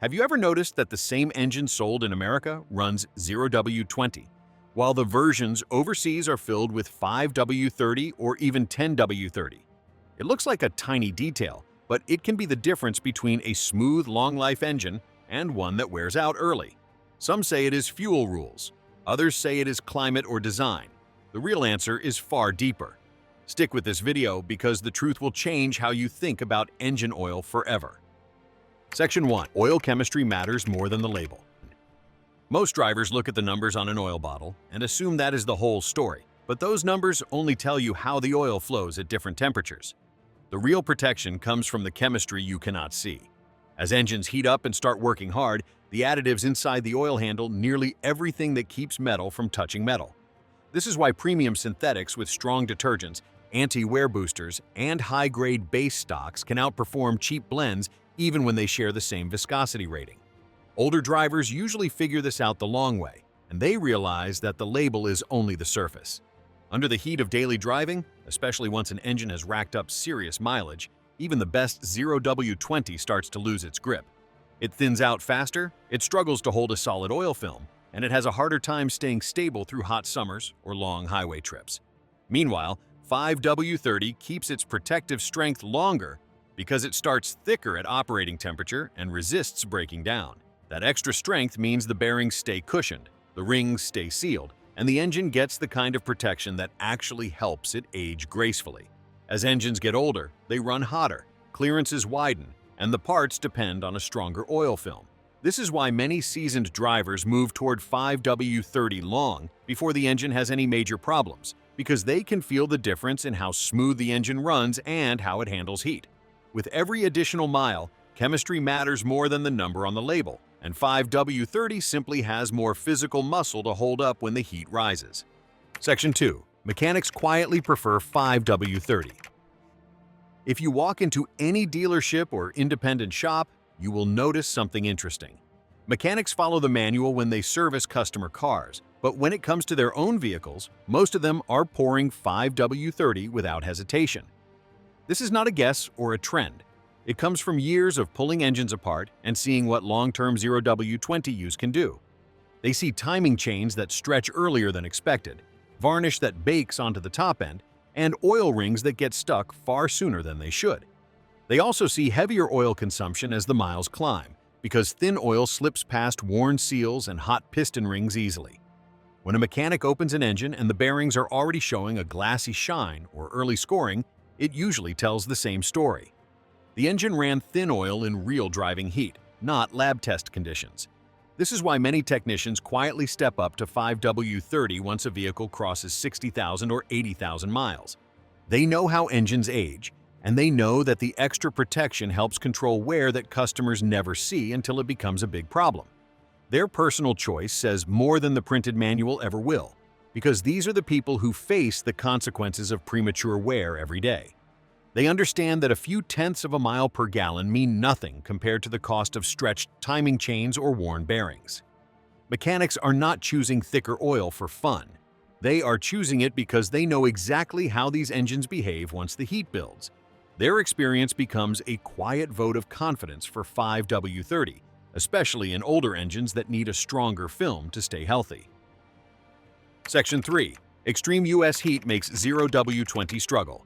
Have you ever noticed that the same engine sold in America runs 0W-20, while the versions overseas are filled with 5W-30 or even 10W-30? It looks like a tiny detail, but it can be the difference between a smooth, long-life engine and one that wears out early. Some say it is fuel rules. Others say it is climate or design. The real answer is far deeper. Stick with this video because the truth will change how you think about engine oil forever. Section 1. Oil chemistry matters more than the label. Most drivers look at the numbers on an oil bottle and assume that is the whole story, but those numbers only tell you how the oil flows at different temperatures. The real protection comes from the chemistry you cannot see. As engines heat up and start working hard, the additives inside the oil handle nearly everything that keeps metal from touching metal. This is why premium synthetics with strong detergents, anti-wear boosters, and high-grade base stocks can outperform cheap blends even when they share the same viscosity rating. Older drivers usually figure this out the long way, and they realize that the label is only the surface. Under the heat of daily driving, especially once an engine has racked up serious mileage, even the best 0W-20 starts to lose its grip. It thins out faster, it struggles to hold a solid oil film, and it has a harder time staying stable through hot summers or long highway trips. Meanwhile, 5W-30 keeps its protective strength longer because it starts thicker at operating temperature and resists breaking down. That extra strength means the bearings stay cushioned, the rings stay sealed, and the engine gets the kind of protection that actually helps it age gracefully. As engines get older, they run hotter, clearances widen, and the parts depend on a stronger oil film. This is why many seasoned drivers move toward 5W-30 long before the engine has any major problems, because they can feel the difference in how smooth the engine runs and how it handles heat. With every additional mile, chemistry matters more than the number on the label, and 5W-30 simply has more physical muscle to hold up when the heat rises. Section 2. Mechanics quietly prefer 5W-30. If you walk into any dealership or independent shop, you will notice something interesting. Mechanics follow the manual when they service customer cars, but when it comes to their own vehicles, most of them are pouring 5W-30 without hesitation. This is not a guess or a trend. It comes from years of pulling engines apart and seeing what long-term 0W-20 use can do. They see timing chains that stretch earlier than expected, varnish that bakes onto the top end, and oil rings that get stuck far sooner than they should. They also see heavier oil consumption as the miles climb, because thin oil slips past worn seals and hot piston rings easily. When a mechanic opens an engine and the bearings are already showing a glassy shine or early scoring, it usually tells the same story. The engine ran thin oil in real driving heat, not lab test conditions. This is why many technicians quietly step up to 5W-30 once a vehicle crosses 60,000 or 80,000 miles. They know how engines age, and they know that the extra protection helps control wear that customers never see until it becomes a big problem. Their personal choice says more than the printed manual ever will, because these are the people who face the consequences of premature wear every day. They understand that a few tenths of a mile per gallon mean nothing compared to the cost of stretched timing chains or worn bearings. Mechanics are not choosing thicker oil for fun. They are choosing it because they know exactly how these engines behave once the heat builds. Their experience becomes a quiet vote of confidence for 5W-30, especially in older engines that need a stronger film to stay healthy. Section 3. Extreme US heat makes 0W-20 struggle.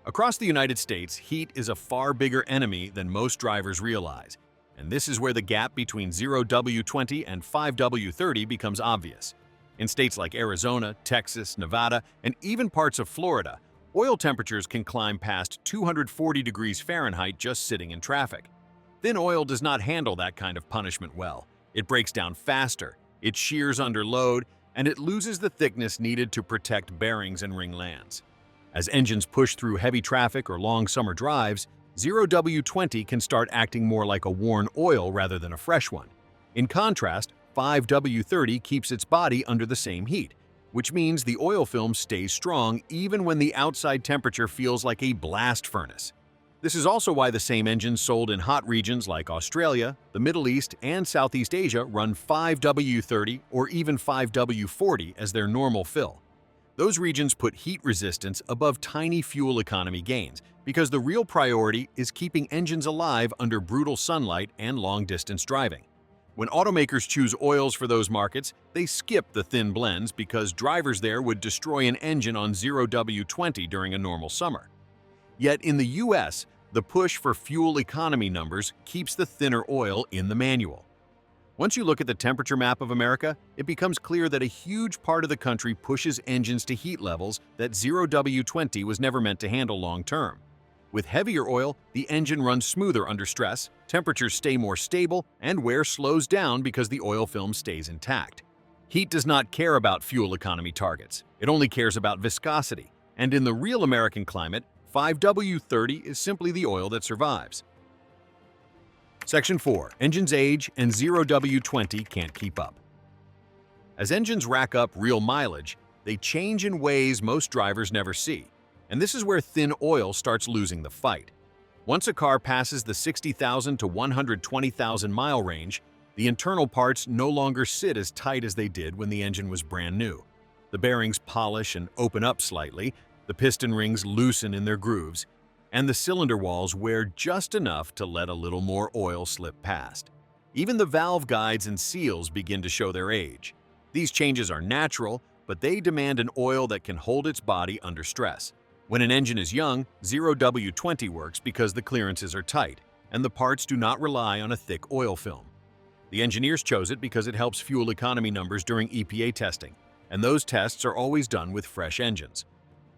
Across the United States, heat is a far bigger enemy than most drivers realize, and this is where the gap between 0W-20 and 5W-30 becomes obvious. In states like Arizona, Texas, Nevada, and even parts of Florida, oil temperatures can climb past 240 degrees Fahrenheit just sitting in traffic. Thin oil does not handle that kind of punishment well. It breaks down faster, it shears under load, and it loses the thickness needed to protect bearings and ring lands. As engines push through heavy traffic or long summer drives, 0W-20 can start acting more like a worn oil rather than a fresh one. In contrast, 5W-30 keeps its body under the same heat, which means the oil film stays strong even when the outside temperature feels like a blast furnace. This is also why the same engines sold in hot regions like Australia, the Middle East, and Southeast Asia run 5W-30 or even 5W-40 as their normal fill. Those regions put heat resistance above tiny fuel economy gains because the real priority is keeping engines alive under brutal sunlight and long-distance driving. When automakers choose oils for those markets, they skip the thin blends because drivers there would destroy an engine on 0W-20 during a normal summer. Yet in the US, the push for fuel economy numbers keeps the thinner oil in the manual. Once you look at the temperature map of America, it becomes clear that a huge part of the country pushes engines to heat levels that 0W-20 was never meant to handle long-term. With heavier oil, the engine runs smoother under stress, temperatures stay more stable, and wear slows down because the oil film stays intact. Heat does not care about fuel economy targets. It only cares about viscosity. And in the real American climate, 5W-30 is simply the oil that survives. Section 4. Engines age and 0W-20 can't keep up. As engines rack up real mileage, they change in ways most drivers never see. And this is where thin oil starts losing the fight. Once a car passes the 60,000 to 120,000 mile range, the internal parts no longer sit as tight as they did when the engine was brand new. The bearings polish and open up slightly, the piston rings loosen in their grooves, and the cylinder walls wear just enough to let a little more oil slip past. Even the valve guides and seals begin to show their age. These changes are natural, but they demand an oil that can hold its body under stress. When an engine is young, 0W-20 works because the clearances are tight, and the parts do not rely on a thick oil film. The engineers chose it because it helps fuel economy numbers during EPA testing, and those tests are always done with fresh engines.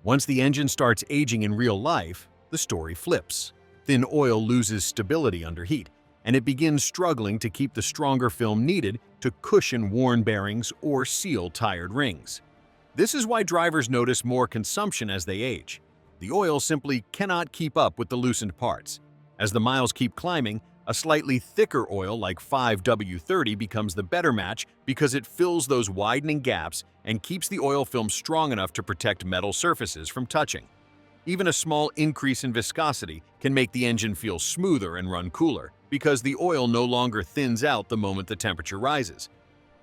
Once the engine starts aging in real life, the story flips. Thin oil loses stability under heat, and it begins struggling to keep the stronger film needed to cushion worn bearings or seal tired rings. This is why drivers notice more consumption as they age. The oil simply cannot keep up with the loosened parts. As the miles keep climbing, a slightly thicker oil like 5W-30 becomes the better match because it fills those widening gaps and keeps the oil film strong enough to protect metal surfaces from touching. Even a small increase in viscosity can make the engine feel smoother and run cooler because the oil no longer thins out the moment the temperature rises.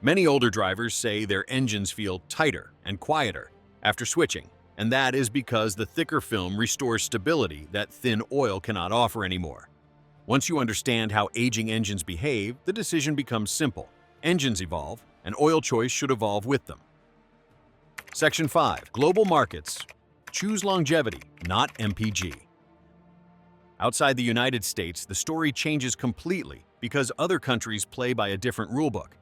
Many older drivers say their engines feel tighter and quieter after switching, and that is because the thicker film restores stability that thin oil cannot offer anymore. Once you understand how aging engines behave, the decision becomes simple. Engines evolve, and oil choice should evolve with them. Section 5. Global markets. Choose longevity, not MPG. Outside the United States, the story changes completely because other countries play by a different rulebook.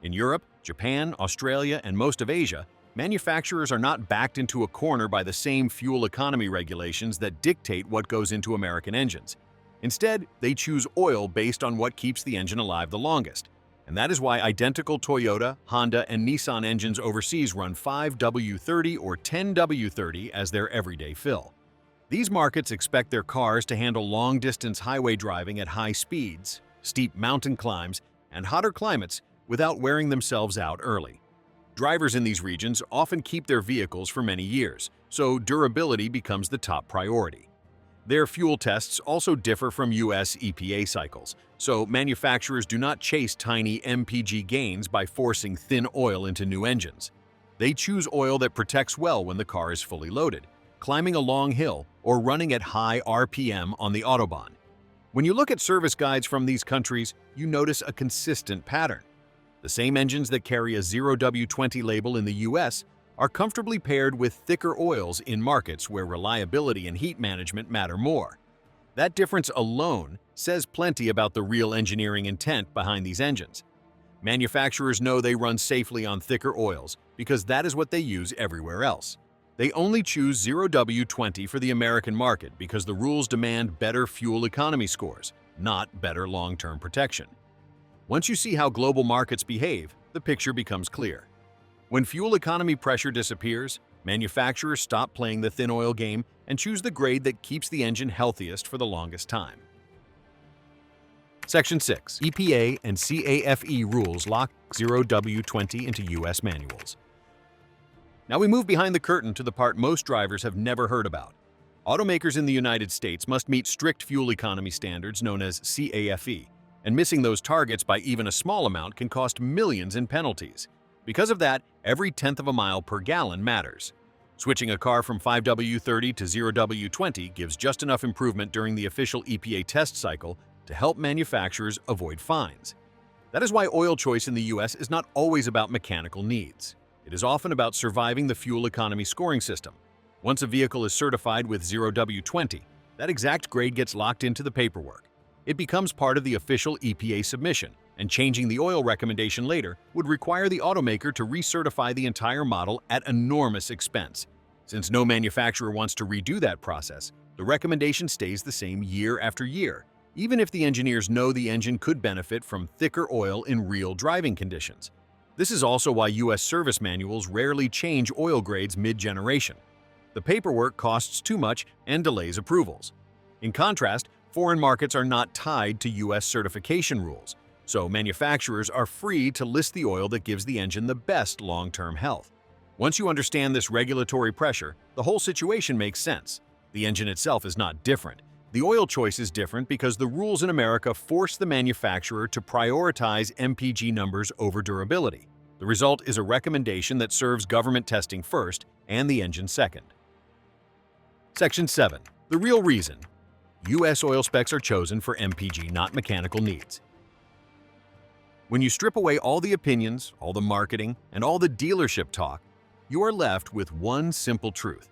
In Europe, Japan, Australia, and most of Asia, manufacturers are not backed into a corner by the same fuel economy regulations that dictate what goes into American engines. Instead, they choose oil based on what keeps the engine alive the longest. And that is why identical Toyota, Honda, and Nissan engines overseas run 5W-30 or 10W-30 as their everyday fill. These markets expect their cars to handle long-distance highway driving at high speeds, steep mountain climbs, and hotter climates without wearing themselves out early. Drivers in these regions often keep their vehicles for many years, so durability becomes the top priority. Their fuel tests also differ from US EPA cycles, so manufacturers do not chase tiny MPG gains by forcing thin oil into new engines. They choose oil that protects well when the car is fully loaded, climbing a long hill, or running at high RPM on the Autobahn. When you look at service guides from these countries, you notice a consistent pattern. The same engines that carry a 0W-20 label in the US are comfortably paired with thicker oils in markets where reliability and heat management matter more. That difference alone says plenty about the real engineering intent behind these engines. Manufacturers know they run safely on thicker oils because that is what they use everywhere else. They only choose 0W-20 for the American market because the rules demand better fuel economy scores, not better long-term protection. Once you see how global markets behave, the picture becomes clear. When fuel economy pressure disappears, manufacturers stop playing the thin oil game and choose the grade that keeps the engine healthiest for the longest time. Section 6. EPA and CAFE rules lock 0W-20 into US manuals. Now we move behind the curtain to the part most drivers have never heard about. Automakers in the United States must meet strict fuel economy standards known as CAFE, and missing those targets by even a small amount can cost millions in penalties. Because of that, every tenth of a mile per gallon matters. Switching a car from 5W30 to 0W20 gives just enough improvement during the official EPA test cycle to help manufacturers avoid fines. That is why oil choice in the US is not always about mechanical needs. It is often about surviving the fuel economy scoring system. Once a vehicle is certified with 0W20, that exact grade gets locked into the paperwork. It becomes part of the official EPA submission, and changing the oil recommendation later would require the automaker to recertify the entire model at enormous expense. Since no manufacturer wants to redo that process, the recommendation stays the same year after year, even if the engineers know the engine could benefit from thicker oil in real driving conditions. This is also why US service manuals rarely change oil grades mid-generation. The paperwork costs too much and delays approvals. In contrast, foreign markets are not tied to US certification rules, so manufacturers are free to list the oil that gives the engine the best long-term health. Once you understand this regulatory pressure, the whole situation makes sense. The engine itself is not different. The oil choice is different because the rules in America force the manufacturer to prioritize MPG numbers over durability. The result is a recommendation that serves government testing first and the engine second. Section 7. The real reason. US oil specs are chosen for MPG, not mechanical needs. When you strip away all the opinions, all the marketing, and all the dealership talk, you are left with one simple truth.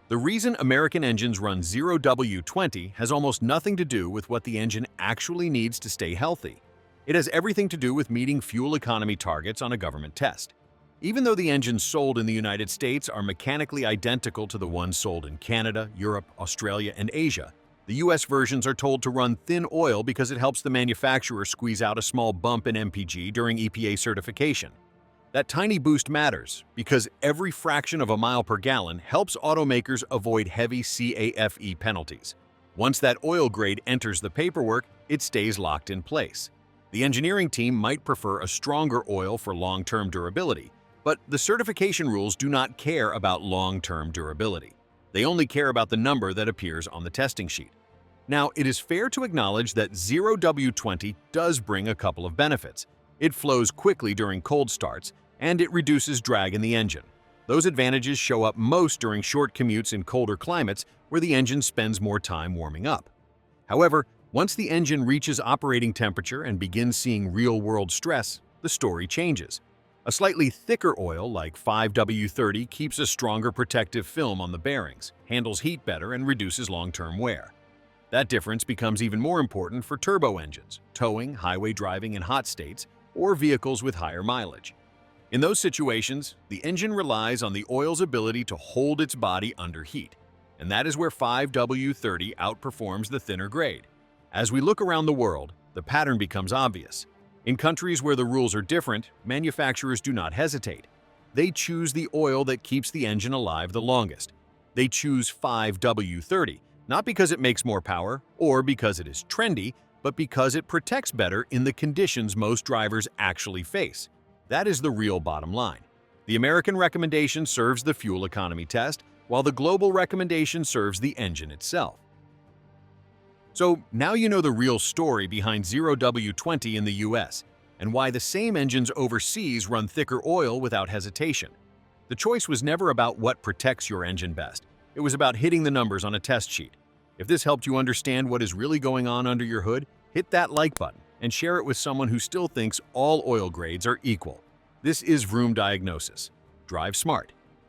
The reason American engines run 0W20 has almost nothing to do with what the engine actually needs to stay healthy. It has everything to do with meeting fuel economy targets on a government test. Even though the engines sold in the United States are mechanically identical to the ones sold in Canada, Europe, Australia, and Asia, the US versions are told to run thin oil because it helps the manufacturer squeeze out a small bump in MPG during EPA certification. That tiny boost matters because every fraction of a mile per gallon helps automakers avoid heavy CAFE penalties. Once that oil grade enters the paperwork, it stays locked in place. The engineering team might prefer a stronger oil for long-term durability, but the certification rules do not care about long-term durability. They only care about the number that appears on the testing sheet. Now, it is fair to acknowledge that 0W20 does bring a couple of benefits. It flows quickly during cold starts, and it reduces drag in the engine. Those advantages show up most during short commutes in colder climates where the engine spends more time warming up. However, once the engine reaches operating temperature and begins seeing real-world stress, the story changes. A slightly thicker oil like 5W30 keeps a stronger protective film on the bearings, handles heat better, and reduces long-term wear. That difference becomes even more important for turbo engines, towing, highway driving in hot states, or vehicles with higher mileage. In those situations, the engine relies on the oil's ability to hold its body under heat, and that is where 5W30 outperforms the thinner grade. As we look around the world, the pattern becomes obvious. In countries where the rules are different, manufacturers do not hesitate. They choose the oil that keeps the engine alive the longest. They choose 5W30, not because it makes more power or because it is trendy, but because it protects better in the conditions most drivers actually face. That is the real bottom line. The American recommendation serves the fuel economy test, while the global recommendation serves the engine itself. So now you know the real story behind 0W20 in the US, and why the same engines overseas run thicker oil without hesitation. The choice was never about what protects your engine best. It was about hitting the numbers on a test sheet. If this helped you understand what is really going on under your hood, hit that like button and share it with someone who still thinks all oil grades are equal. This is Vroom Diagnosis. Drive smart.